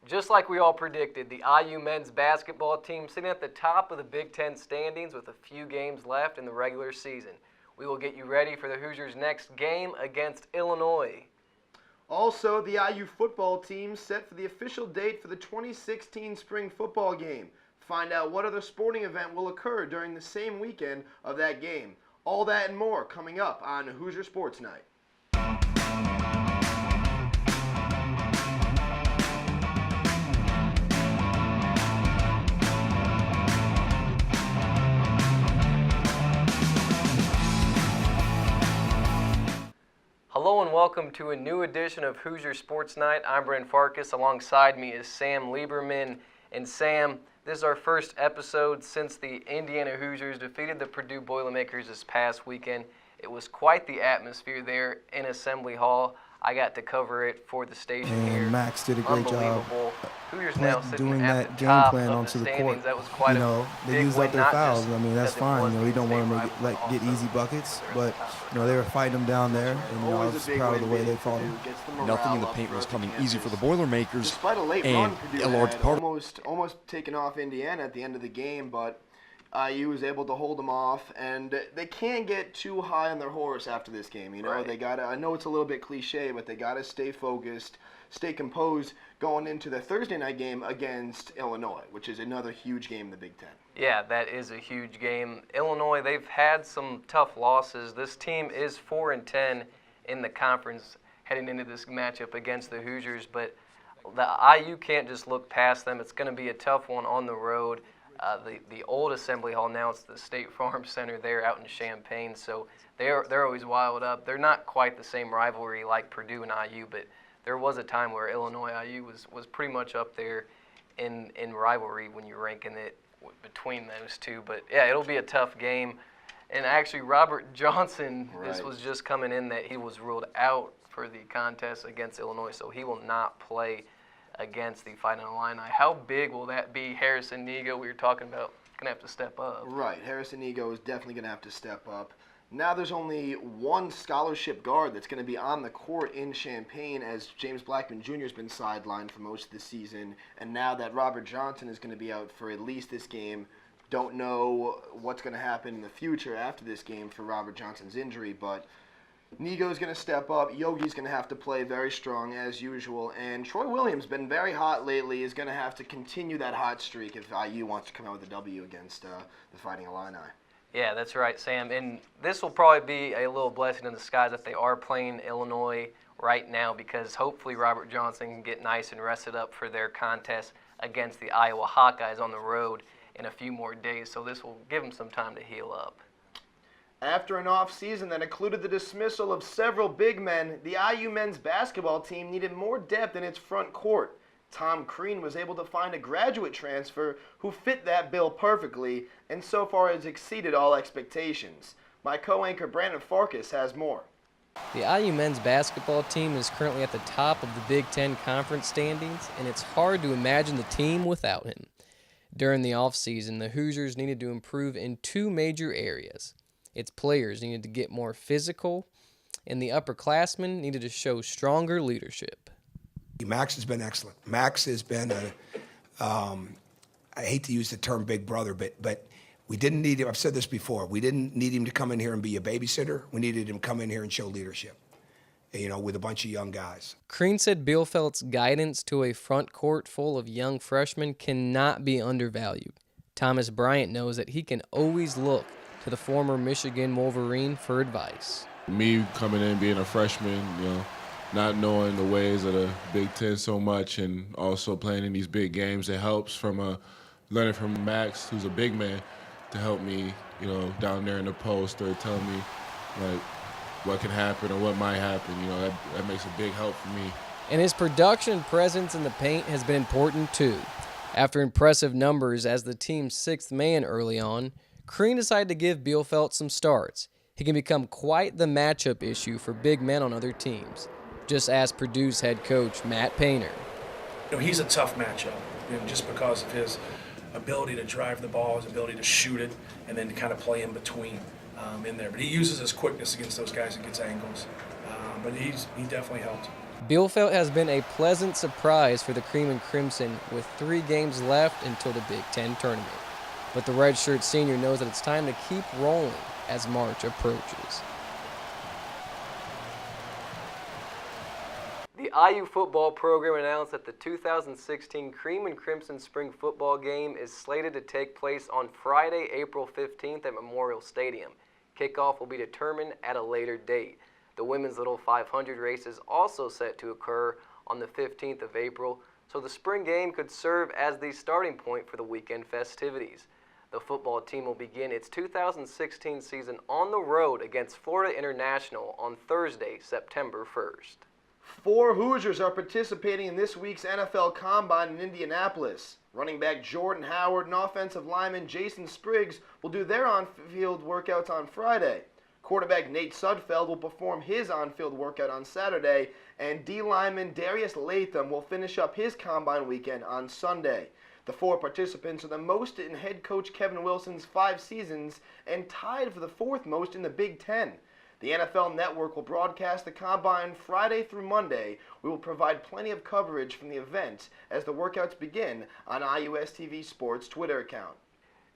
Just like we all predicted, the IU men's basketball team sitting at the top of the Big Ten standings with a few games left in the regular season. We will get you ready for the Hoosiers' next game against Illinois. Also, the IU football team set for the official date for the 2016 spring football game. Find out what other sporting event will occur during the same weekend of that game. All that and more coming up on Hoosier Sports Night. Hello and welcome to a new edition of Hoosier Sports Night. I'm Brent Farkas. Alongside me is Sam Lieberman. And Sam, this is our first episode since the Indiana Hoosiers defeated the Purdue Boilermakers this past weekend. It was quite the atmosphere there in Assembly Hall. I got to cover it for the station here. Max did a great job Hoosiers now sitting doing at that the game top plan of onto the the standings. court. That was quite They big used win, up their not fouls. just I mean, that's because it was fine. You the don't want them state to rival, get also easy buckets, but the they were fighting them down there, and I was proud of the way they fought them. Nothing in the paint was coming easy for the Boilermakers. Despite a late and run, Purdue a large had part almost taken off Indiana at the end of the game, but IU was able to hold them off, and they can't get too high on their horse after this game. You know, Right. They got. I know it's a little bit cliche, but they got to stay focused, stay composed going into the Thursday night game against Illinois, which is another huge game in the Big Ten. Yeah, that is a huge game. Illinois, they've had some tough losses. This team is 4-10 in the conference heading into this matchup against the Hoosiers, but the IU can't just look past them. It's going to be a tough one on the road. The old Assembly Hall, now it's the State Farm Center there out in Champaign, so they're always wild up. They're not quite the same rivalry like Purdue and IU, but there was a time where Illinois-IU was pretty much up there in rivalry when you're ranking it between those two. But, yeah, it'll be a tough game. And actually, Robert Johnson, this was just coming in that he was ruled out for the contest against Illinois, so he will not play against the Fighting Illini. How big will that be? Harrison Nego, we were talking about, going to have to step up. Right, Harrison Nego is definitely going to have to step up. Now there's only one scholarship guard that's going to be on the court in Champaign, as James Blackman Jr. has been sidelined for most of the season, and now that Robert Johnson is going to be out for at least this game, don't know what's going to happen in the future after this game for Robert Johnson's injury, but Nego's going to step up. Yogi's going to have to play very strong as usual. And Troy Williams, been very hot lately, is going to have to continue that hot streak if IU wants to come out with a W against the Fighting Illini. Yeah, that's right, Sam. And this will probably be a little blessing in disguise that they are playing Illinois right now, because hopefully Robert Johnson can get nice and rested up for their contest against the Iowa Hawkeyes on the road in a few more days. So this will give them some time to heal up. After an off-season that included the dismissal of several big men, the IU men's basketball team needed more depth in its front court. Tom Crean was able to find a graduate transfer who fit that bill perfectly, and so far has exceeded all expectations. My co-anchor Brandon Farkas has more. The IU men's basketball team is currently at the top of the Big Ten conference standings, and it's hard to imagine the team without him. During the offseason, the Hoosiers needed to improve in two major areas. Its players needed to get more physical, and the upperclassmen needed to show stronger leadership. Max has been excellent. Max has been I hate to use the term big brother, but we didn't need him. I've said this before. We didn't need him to come in here and be a babysitter. We needed him to come in here and show leadership, with a bunch of young guys. Crean said Bielfeld's guidance to a front court full of young freshmen cannot be undervalued. Thomas Bryant knows that he can always look to the former Michigan Wolverine for advice. Me coming in, being a freshman, not knowing the ways of the Big Ten so much, and also playing in these big games, it helps from learning from Max, who's a big man, to help me, down there in the post, or tell me like what can happen or what might happen. That makes a big help for me. And his production presence in the paint has been important too. After impressive numbers as the team's sixth man early on, Crean decided to give Bielfeldt some starts. He can become quite the matchup issue for big men on other teams. Just ask Purdue's head coach, Matt Painter. He's a tough matchup, just because of his ability to drive the ball, his ability to shoot it, and then to kind of play in between in there. But he uses his quickness against those guys and gets angles. But he definitely helped. Bielfeldt has been a pleasant surprise for the Cream and Crimson with 3 games left until the Big Ten tournament. But the redshirt senior knows that it's time to keep rolling as March approaches. The IU football program announced that the 2016 Cream and Crimson Spring Football Game is slated to take place on Friday, April 15th at Memorial Stadium. Kickoff will be determined at a later date. The Women's Little 500 race is also set to occur on the 15th of April, so the spring game could serve as the starting point for the weekend festivities. The football team will begin its 2016 season on the road against Florida International on Thursday, September 1st. 4 Hoosiers are participating in this week's NFL Combine in Indianapolis. Running back Jordan Howard and offensive lineman Jason Spriggs will do their on-field workouts on Friday. Quarterback Nate Sudfeld will perform his on-field workout on Saturday, and D lineman Darius Latham will finish up his Combine weekend on Sunday. The 4 participants are the most in head coach Kevin Wilson's 5 seasons and tied for the 4th most in the Big Ten. The NFL Network will broadcast the Combine Friday through Monday. We will provide plenty of coverage from the event as the workouts begin on IUSTV Sports Twitter account.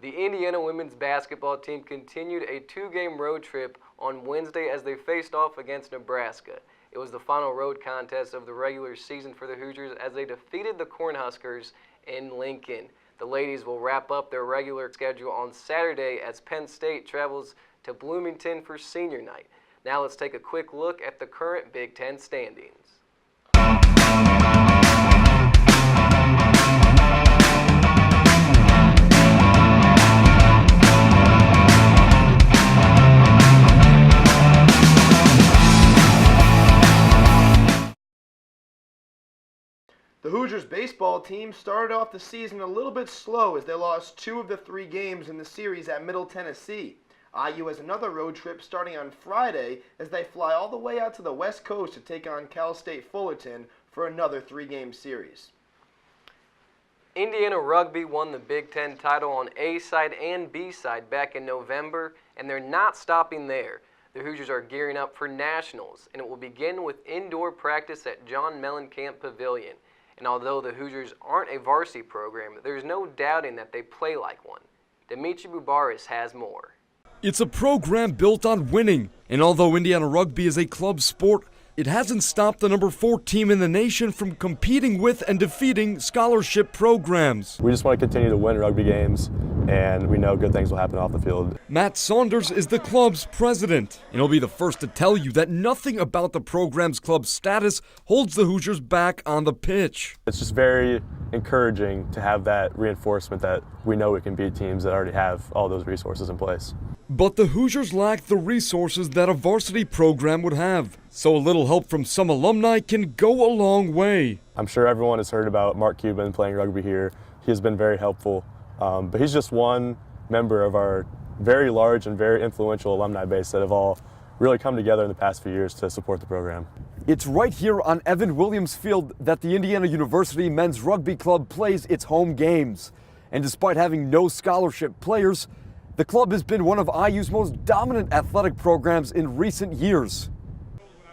The Indiana women's basketball team continued a 2-game road trip on Wednesday as they faced off against Nebraska. It was the final road contest of the regular season for the Hoosiers as they defeated the Cornhuskers in Lincoln. The ladies will wrap up their regular schedule on Saturday as Penn State travels to Bloomington for senior night. Now let's take a quick look at the current Big Ten standings. The Hoosiers baseball team started off the season a little bit slow as they lost 2 of the 3 games in the series at Middle Tennessee. IU has another road trip starting on Friday as they fly all the way out to the West Coast to take on Cal State Fullerton for another 3-game series. Indiana Rugby won the Big Ten title on A side and B side back in November, and they're not stopping there. The Hoosiers are gearing up for nationals, and it will begin with indoor practice at John Mellencamp Pavilion. And although the Hoosiers aren't a varsity program, there's no doubting that they play like one. Dimitri Bubaris has more. It's a program built on winning, and although Indiana Rugby is a club sport, it hasn't stopped the number 4 team in the nation from competing with and defeating scholarship programs. We just want to continue to win rugby games, and we know good things will happen off the field. Matt Saunders is the club's president, and he'll be the first to tell you that nothing about the program's club status holds the Hoosiers back on the pitch. It's just very encouraging to have that reinforcement that we know we can beat teams that already have all those resources in place. But the Hoosiers lack the resources that a varsity program would have, so a little help from some alumni can go a long way. I'm sure everyone has heard about Mark Cuban playing rugby here. He has been very helpful, but he's just one member of our very large and very influential alumni base that have all really come together in the past few years to support the program. It's right here on Evan Williams Field that the Indiana University Men's Rugby Club plays its home games. And despite having no scholarship players, the club has been one of IU's most dominant athletic programs in recent years.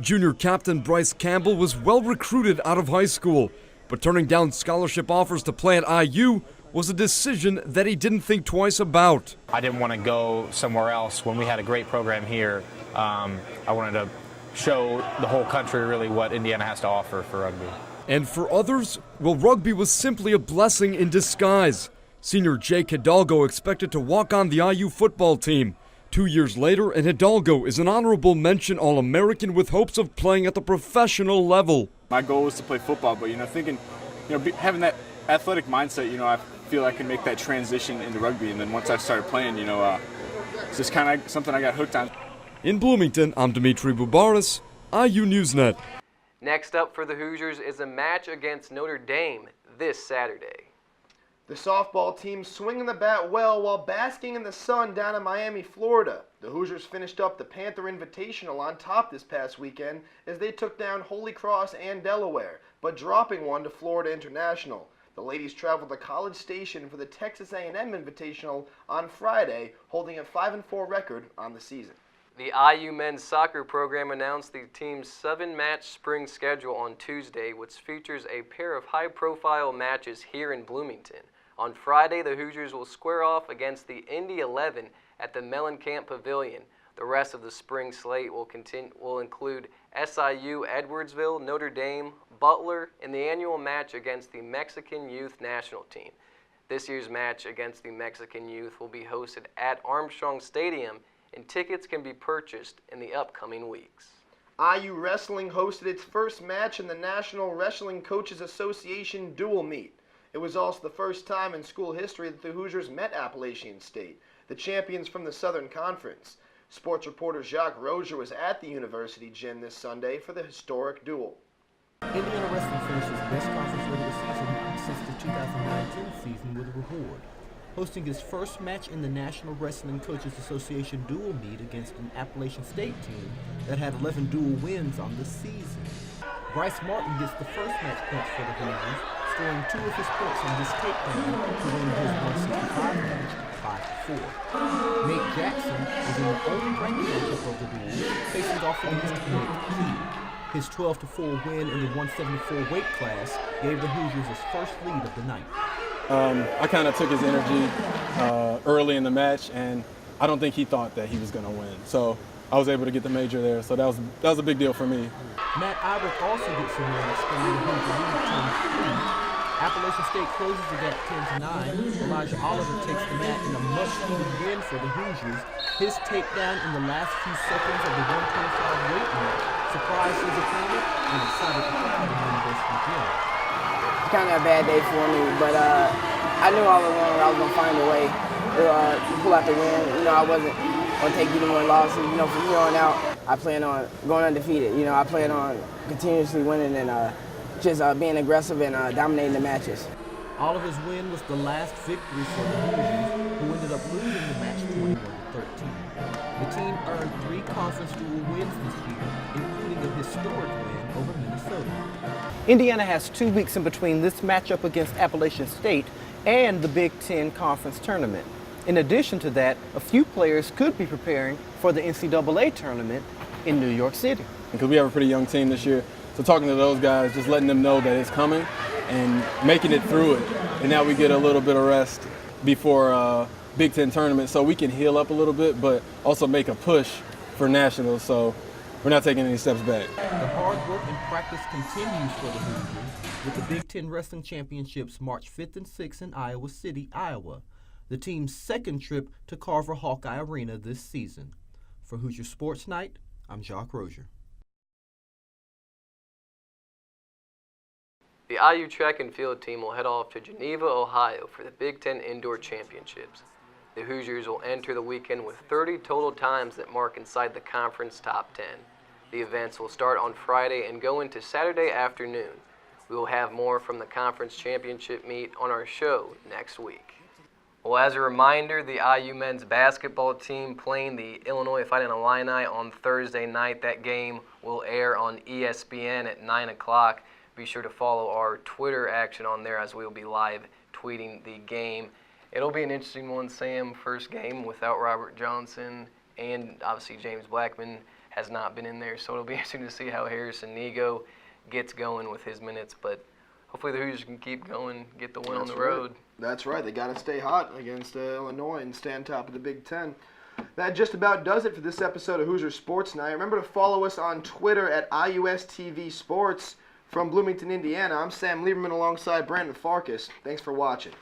Junior captain Bryce Campbell was well recruited out of high school, but turning down scholarship offers to play at IU was a decision that he didn't think twice about. I didn't want to go somewhere else when we had a great program here. I wanted to show the whole country really what Indiana has to offer for rugby. And for others, well, rugby was simply a blessing in disguise. Senior Jake Hidalgo expected to walk on the IU football team. 2 years later, and Hidalgo is an honorable mention All-American with hopes of playing at the professional level. My goal was to play football, but thinking, having that athletic mindset, I feel I can make that transition into rugby. And then once I started playing, it's just kind of something I got hooked on. In Bloomington, I'm Dimitri Bubaris, IU Newsnet. Next up for the Hoosiers is a match against Notre Dame this Saturday. The softball team swinging the bat well while basking in the sun down in Miami, Florida. The Hoosiers finished up the Panther Invitational on top this past weekend as they took down Holy Cross and Delaware, but dropping one to Florida International. The ladies traveled to College Station for the Texas A&M Invitational on Friday, holding a 5-4 record on the season. The IU men's soccer program announced the team's 7-match spring schedule on Tuesday, which features a pair of high-profile matches here in Bloomington. On Friday, the Hoosiers will square off against the Indy 11 at the Mellencamp Pavilion. The rest of the spring slate will include SIU, Edwardsville, Notre Dame, Butler, and the annual match against the Mexican Youth National Team. This year's match against the Mexican Youth will be hosted at Armstrong Stadium, and tickets can be purchased in the upcoming weeks. IU Wrestling hosted its first match in the National Wrestling Coaches Association dual meet. It was also the first time in school history that the Hoosiers met Appalachian State, the champions from the Southern Conference. Sports reporter Jacques Rozier was at the university gym this Sunday for the historic duel. Indiana Wrestling finished its best conference regular season since the 2019 season with a reward, hosting its first match in the National Wrestling Coaches Association dual meet against an Appalachian State team that had 11 dual wins on the season. Bryce Martin gets the first match points for the Hoosiers, scoring 2 of his points on this takedown to win his 165 match 5-4. Nate Jackson is in the only ranked matchup of the duel, facing off against Nate Key. His 12-4 win in the 174 weight class gave the Hoosiers his first lead of the night. I kind of took his energy early in the match, and I don't think he thought that he was going to win. So I was able to get the major there, so that was a big deal for me. Matt Ibert also gets some wins, extending the Hoosier lead 10-3. Appalachian State closes the gap 10-9. Elijah Oliver takes the mat in a much-needed win for the Hoosiers. His takedown in the last few seconds of the 125 weight match surprised his opponent and excited the crowd in the University gym. It's kind of a bad day for me, but I knew all along I was going to find a way to pull out the win. You know, I wasn't going to take either one losses. You know, from here on out, I plan on going undefeated. You know, I plan on continuously winning and just being aggressive and dominating the matches. Oliver's win was the last victory for the Hoosiers, who ended up losing the match 21-13. The team earned 3 conference dual wins this year, including a historic win over Minnesota. Indiana has 2 weeks in between this matchup against Appalachian State and the Big Ten Conference Tournament. In addition to that, a few players could be preparing for the NCAA tournament in New York City. Because we have a pretty young team this year, so talking to those guys, just letting them know that it's coming and making it through it. And now we get a little bit of rest before Big Ten tournament, so we can heal up a little bit, but also make a push for nationals, so we're not taking any steps back. The hard work and practice continues for the Hoosiers, with the Big Ten Wrestling Championships March 5th and 6th in Iowa City, Iowa, the team's second trip to Carver Hawkeye Arena this season. For Hoosier Sports Night, I'm Jacques Rozier. The IU track and field team will head off to Geneva, Ohio for the Big Ten Indoor Championships. The Hoosiers will enter the weekend with 30 total times that mark inside the conference top 10. The events will start on Friday and go into Saturday afternoon. We will have more from the conference championship meet on our show next week. Well, as a reminder, the IU men's basketball team playing the Illinois Fighting Illini on Thursday night. That game will air on ESPN at 9 o'clock. Be sure to follow our Twitter action on there as we will be live tweeting the game. It'll be an interesting one, Sam. First game without Robert Johnson, and obviously James Blackman has not been in there, so it'll be interesting to see how Harrison Nego gets going with his minutes. But hopefully the Hoosiers can keep going, get the win on the road. That's right. They got to stay hot against Illinois and stay on top of the Big Ten. That just about does it for this episode of Hoosier Sports Night. Remember to follow us on Twitter at IUSTV Sports. From Bloomington, Indiana, I'm Sam Lieberman alongside Brandon Farkas. Thanks for watching.